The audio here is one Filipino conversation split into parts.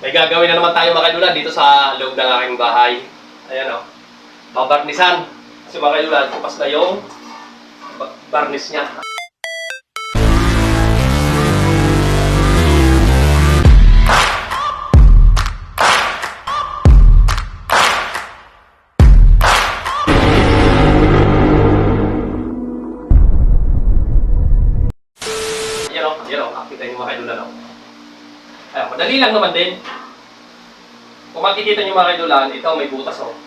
May gagawin na naman tayo mga kaidula dito sa loob ng aking bahay. Ayan o. Babarnisan. Kasi mga kaidula, bukas na yung barnis niya. Ayan o. Kapit tayo mga kaidula no. Ayan, madali lang naman din. Kung makikita nyo mga kaidulan, ito may butas o.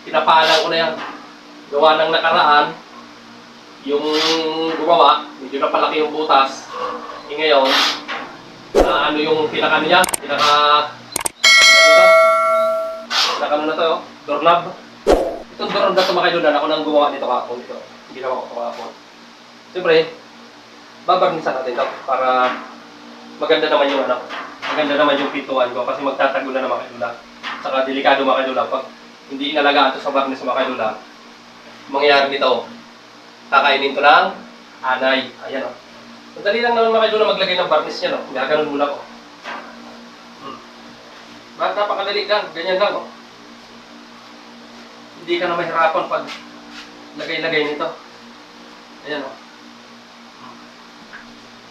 Pinapalan ko na yan. Gawa ng nakaraan, yung gumawa, medyo napalaki yung butas. E ngayon, ano yung pinaka niya? Pinaka ano na to, doorknob. Itong doorknob na ito mga kaidulan, ako nang gumawa nito kahapon. Ito, ginawa ko kahapon. Siyempre, babarnisan natin ito para maganda naman yung ano. Maganda naman yung pintuan ko kasi magtatago na mga kaidula. Saka delikado mga kaidula. Pag hindi inalagaan ito sa barnis mga kaidula, mangyayari nito, kakainin ito ng anay. Ayan o. Madali lang naman mga kaidula maglagay ng barnis niya. No? Gaganon muna ko. Bakit napakadali lang? Ganyan lang o. Hindi ka na mahirapan pag lagay-lagay nito. Ayan o.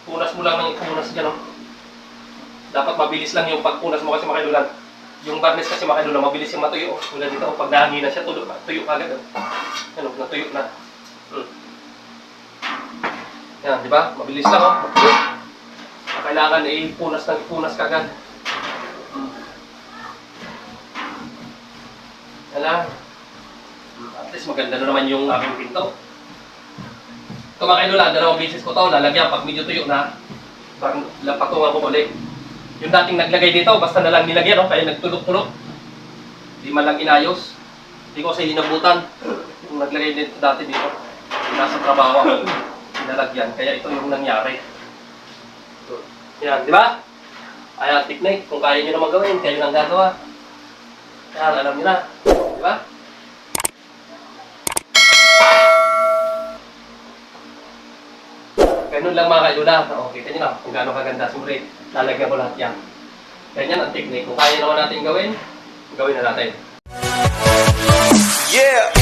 Punas mo lang ng punas dyan o. Dapat mabilis lang yung pagpunas mo kasi mga kaidulan. Yung barnis kasi mga kaidulan, mabilis yung matuyo. Mula dito, pag nahangin na siya, tuyo agad. Ano, natuyo na. Yan, di ba? Mabilis lang, oh. Matuyo. Kailangan ipunas kagad. Yan lang. At least maganda na naman yung aking pinto. Ito mga kaidulan, dalawang beses ko ito, lalagyan pag medyo tuyo na. Patungan ko ulit. Yung dating naglagay dito, basta na lang nilagyan, no? Kaya nagtulok-tulok. Di man lang inayos. Di ko kasi hinabutan. Yung naglagay dito dati dito, nasa trabaho ako, pinalagyan. Kaya ito yung nangyari. Yan, di ba? Ayan, technique. Kung kaya nyo naman gawin, kayo nang gagawa. Yan, alam nyo na. Di ba? Ganun lang mga kaidula. O, kita nyo na kung gaano kaganda. Siyempre, lalagyan ko lahat yan. Ganyan ang technique. Kung kaya naman natin gawin, gawin na natin. Yeah!